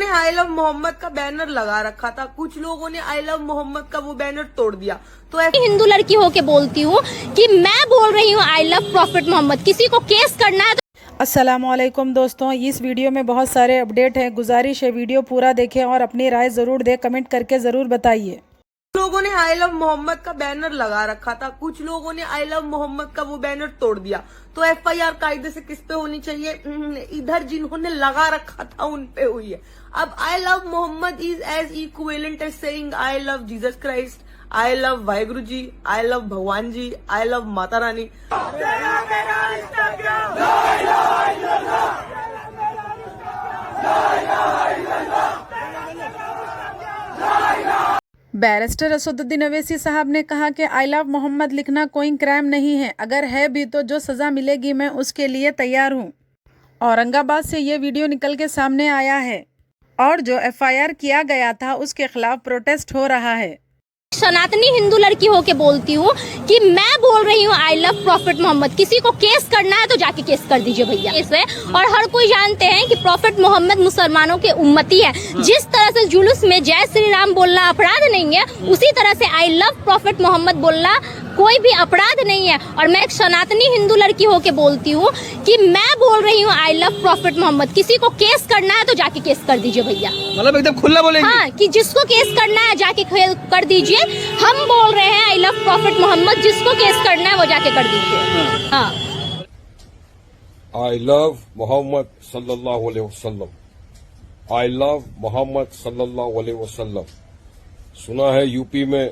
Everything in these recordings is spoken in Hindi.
आई लव मोहम्मद का बैनर लगा रखा था, कुछ लोगों ने आई लव मोहम्मद का वो बैनर तोड़ दिया। तो हिंदू लड़की होके बोलती हूँ कि मैं बोल रही हूँ आई लव प्रॉफिट मोहम्मद। किसी को केस करना है तो अस्सलामुअलैकुम दोस्तों, इस वीडियो में बहुत सारे अपडेट हैं। गुजारिश है वीडियो पूरा देखें और अपनी राय जरूर दें, कमेंट करके जरूर बताइए। लोगों ने आई लव मोहम्मद का बैनर लगा रखा था, कुछ लोगों ने आई लव मोहम्मद का वो बैनर तोड़ दिया। तो एफआईआर कायदे से किस पे होनी चाहिए? इधर जिन्होंने लगा रखा था उन पे हुई है। अब I love Mohammed is as equivalent as saying I love Jesus Christ, I love Waheguru ji, I love Bhagwan ji, I love Mata Rani. Barrister Asaduddin Owaisi साहब ने कहा कि आई लव मोहम्मद लिखना कोई क्राइम नहीं है, अगर है भी तो जो सज़ा मिलेगी मैं उसके लिए तैयार हूँ। औरंगाबाद से ये वीडियो निकल के सामने आया है और जो एफआईआर किया गया था उसके खिलाफ प्रोटेस्ट हो रहा है। सनातनी हिंदू लड़की होके बोलती हूँ कि मैं बोल रही हूँ आई लव प्रॉफिट मोहम्मद। किसी को केस करना है तो जाके केस कर दीजिए भैया इसमें। और हर कोई जानते हैं कि प्रॉफिट मोहम्मद मुसलमानों के उम्मती है। जिस तरह से जुलूस में जय श्री राम बोलना अपराध नहीं है, उसी तरह से आई लव प्रॉफिट मोहम्मद बोलना कोई भी अपराध नहीं है। और मैं एक सनातनी हिंदू लड़की होके बोलती हूँ कि मैं बोल रही हूँ आई लव प्रॉफिट मोहम्मद। किसी को केस करना है तो जाके केस कर दीजिए भैया, मतलब एकदम खुला बोलेंगे। हाँ, कि जिसको केस करना है जाके कर दीजिए। हम बोल रहे हैं आई लव प्रॉफिट मोहम्मद, जिसको केस करना है वो जाके कर दीजिए। हाँ, आई लव मोहम्मद सल्लल्लाहु अलैहि वसल्लम, आई लव मोहम्मद सल्लल्लाहु अलैहि वसल्लम। सुना है यूपी में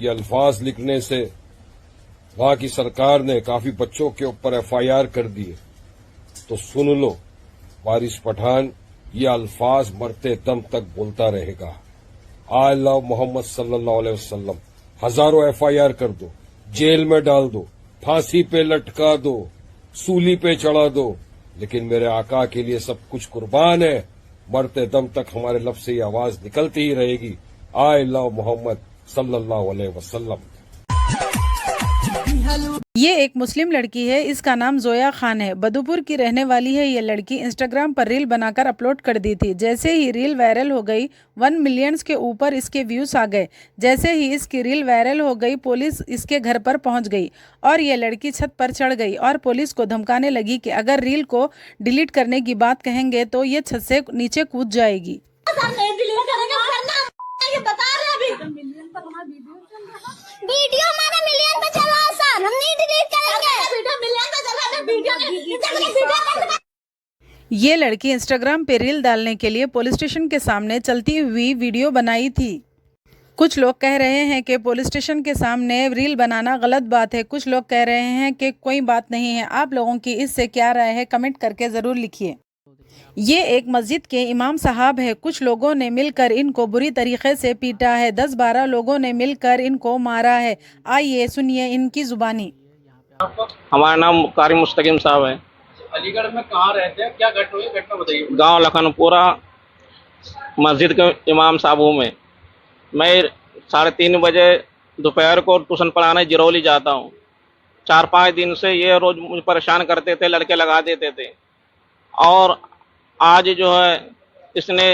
ये अल्फाज लिखने से वहां की सरकार ने काफी बच्चों के ऊपर एफआईआर कर दिए। तो सुन लो, वारिस पठान ये अल्फाज मरते दम तक बोलता रहेगा। आई लव मोहम्मद सल्लल्लाहु अलैहि वसल्लम। हजारों एफआईआर कर दो, जेल में डाल दो, फांसी पे लटका दो, सूली पे चढ़ा दो, लेकिन मेरे आका के लिए सब कुछ कुर्बान है। मरते दम तक हमारे लब से ये आवाज निकलती ही रहेगी, आई लव मोहम्मद सल्लल्लाहु अलैहि वसल्लम। ये एक मुस्लिम लड़की है, इसका नाम जोया खान है। बदुपुर की रहने वाली है। ये लड़की इंस्टाग्राम पर रील बनाकर अपलोड कर दी थी। जैसे ही रील वायरल हो गई, 1 मिलियन के ऊपर इसके व्यूज आ गए। जैसे ही इसकी रील वायरल हो गई, पुलिस इसके घर पर पहुंच गई और ये लड़की छत पर चढ़ गई और पुलिस को धमकाने लगी कि अगर रील को डिलीट करने की बात कहेंगे तो ये छत से नीचे कूद जाएगी। वीडियो हमारा मिलियन पे चला है सर, हम नहीं डिलीट करेंगे। वीडियो मिलियन पे चला है, ये लड़की इंस्टाग्राम पे रील डालने के लिए पुलिस स्टेशन के सामने चलती हुई वीडियो बनाई थी। कुछ लोग कह रहे हैं कि पुलिस स्टेशन के सामने रील बनाना गलत बात है, कुछ लोग कह रहे हैं कि कोई बात नहीं है। आप लोगों की इससे क्या राय है, कमेंट करके ज़रूर लिखिए। ये एक मस्जिद के इमाम साहब है। कुछ लोगों ने मिलकर इनको बुरी तरीके से पीटा है। 10-12 लोगों ने मिलकर इनको मारा है। आइए सुनिए इनकी जुबानी। हमारा नाम कारी मुस्तकीम साहब है। अलीगढ़ में कहाँ रहते हैं, क्या घटना हुई, घटना बताइए। गांव लखनपुरा मस्जिद के इमाम साहब हूँ मैं 3:30 बजे दोपहर को ट्यूशन पढ़ाने जिरौली जाता हूँ। 4-5 दिन से ये रोज मुझे परेशान करते थे, लड़के लगा देते थे। और आज जो है इसने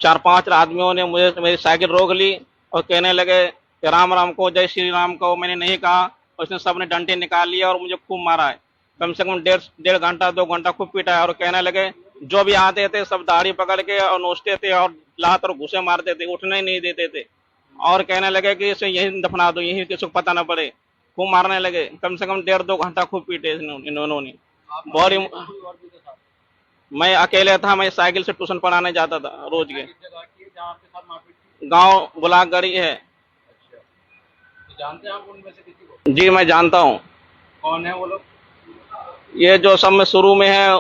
4-5 आदमियों ने मुझे मेरी साइकिल रोक ली और कहने लगे कि राम राम को, जय श्री राम को। मैंने नहीं कहा, उसने सबने डंडे निकाल लिया और मुझे खूब मारा है। कम से कम 1.5 घंटा 2 घंटा खूब पीटा है। और कहने लगे जो भी आते थे सब दाढ़ी पकड़ के और नोचते थे और लात और घुसे मारते थे, उठने नहीं देते थे। और कहने लगे कि इसे यहीं दफना दो, यहीं किसी को पता न पड़े। खूब मारने लगे, कम से कम 1.5-2 घंटा खूब पीटे इन्होंने। बहुत मैं अकेले था, मैं साइकिल से ट्यूशन पढ़ाने जाता था रोज के। गांव बुलागढ़ी है। तो जानते हैं आप उनमें से किसी को? जी मैं जानता हूँ। कौन है वो लोग? ये जो सब में शुरू में है,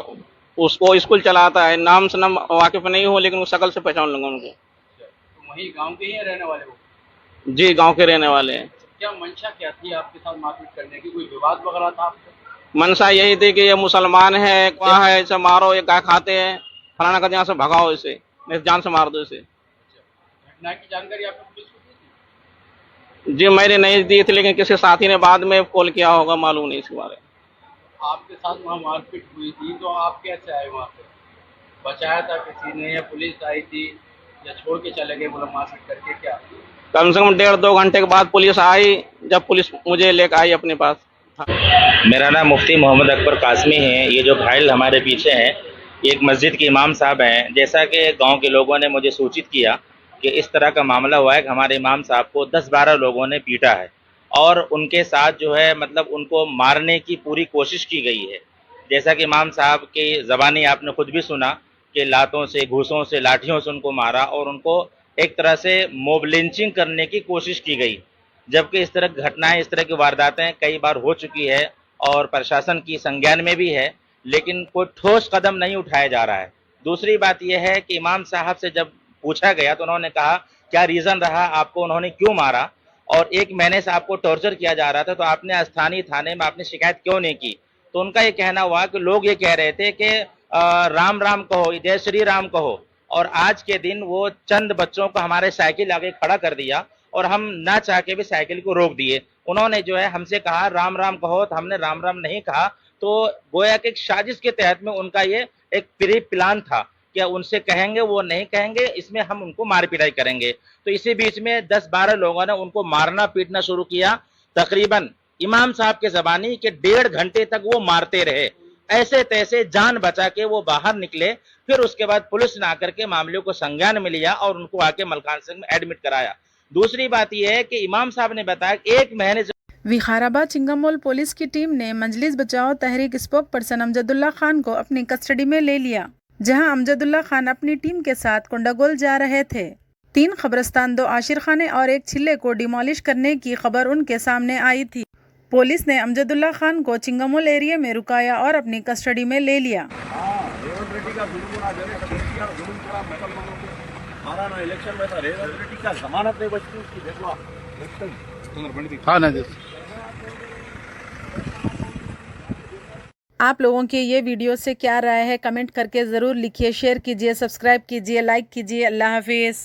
उसको स्कूल चलाता है। नाम से नाम वाकिफ नहीं हूँ, लेकिन शकल से पहचान लूंगा उनको। तो वही गांव के ही हैं रहने वाले वो? जी गांव के रहने वाले हैं। क्या मंशा क्या थी आपके साथ मारपीट करने की? कोई विवाद वगैरह था आपसे? मनसा यही थी कि ये मुसलमान है, वहाँ है, इसे मारो, ये गाय खाते हैं, फलाना का यहाँ से भगाओ, इसे नहीं जान से मार दो इसे। घटना की जानकारी आपने पुलिस को दी थी? जी मैंने नहीं दी थी, लेकिन किसी साथी ने बाद में कॉल किया होगा, मालूम नहीं इसके बारे में। आपके साथ वहाँ मारपीट हुई थी तो आप कैसे आए वहाँ पे? बचाया था किसी ने या पुलिस आई थी या छोड़ के चले गए बोला मार पीट करके, क्या? कम से कम 1.5-2 घंटे के बाद पुलिस आई, जब पुलिस मुझे लेकर आई अपने पास। मेरा नाम मुफ्ती मोहम्मद अकबर कासमी है। ये जो घायल हमारे पीछे हैं ये एक मस्जिद के इमाम साहब हैं। जैसा कि गांव के लोगों ने मुझे सूचित किया कि इस तरह का मामला हुआ है कि हमारे इमाम साहब को 10-12 लोगों ने पीटा है और उनके साथ जो है मतलब उनको मारने की पूरी कोशिश की गई है। जैसा कि इमाम साहब की ज़बानी आपने खुद भी सुना कि लातों से, घूसों से, लाठियों से उनको मारा और उनको एक तरह से मोब लिंचिंग करने की कोशिश की गई। जबकि इस तरह की घटनाएं, इस तरह की वारदातें कई बार हो चुकी है और प्रशासन की संज्ञान में भी है, लेकिन कोई ठोस कदम नहीं उठाया जा रहा है। दूसरी बात यह है कि इमाम साहब से जब पूछा गया तो उन्होंने कहा क्या रीज़न रहा आपको, उन्होंने क्यों मारा, और 1 महीने से आपको टॉर्चर किया जा रहा था तो आपने स्थानीय थाने में आपने शिकायत क्यों नहीं की। तो उनका ये कहना हुआ कि लोग ये कह रहे थे कि राम राम कहो, जय श्री राम कहो, और आज के दिन वो चंद बच्चों को हमारे साइकिल आगे खड़ा कर दिया और हम ना चाह के भी साइकिल को रोक दिए। उन्होंने जो है हमसे कहा राम राम कहो, तो हमने राम राम नहीं कहा। तो गोया कि एक साजिश के तहत में उनका ये एक प्री प्लान था कि उनसे कहेंगे वो नहीं कहेंगे, इसमें हम उनको मार पिटाई करेंगे। तो इसी बीच में 10-12 लोगों ने उनको मारना पीटना शुरू किया। तकरीबन इमाम साहब के ज़बानी के 1.5 घंटे तक वो मारते रहे, ऐसे तैसे जान बचा के वो बाहर निकले। फिर उसके बाद पुलिस ने आकर के मामले को संज्ञान में लिया और उनको आके मलखान सिंह में एडमिट कराया। दूसरी बात यह है कि इमाम साहब ने बताया 1 महीने से विकाराबाद चिंगामोल पुलिस की टीम ने मजलिस बचाओ तहरीक स्पोक पर्सन अमजदुल्ला खान को अपनी कस्टडी में ले लिया, जहां अमजदुल्ला खान अपनी टीम के साथ कोंडागोल जा रहे थे। 3 कब्रिस्तान, 2 आशिरखाने और 1 चिल्ले को डिमोलिश करने की खबर उनके सामने आई थी। पुलिस ने अमजदुल्ला खान को चिंगामोल एरिया में रुकाया और अपनी कस्टडी में ले लिया। इलेक्शन में था, रेवंत रेड्डी का जमानत नहीं बचती उसकी, देख लो हाँ ना जी। आप लोगों की ये वीडियो से क्या राय है कमेंट करके ज़रूर लिखिए, शेयर कीजिए, सब्सक्राइब कीजिए, लाइक कीजिए। अल्लाह हाफिज़।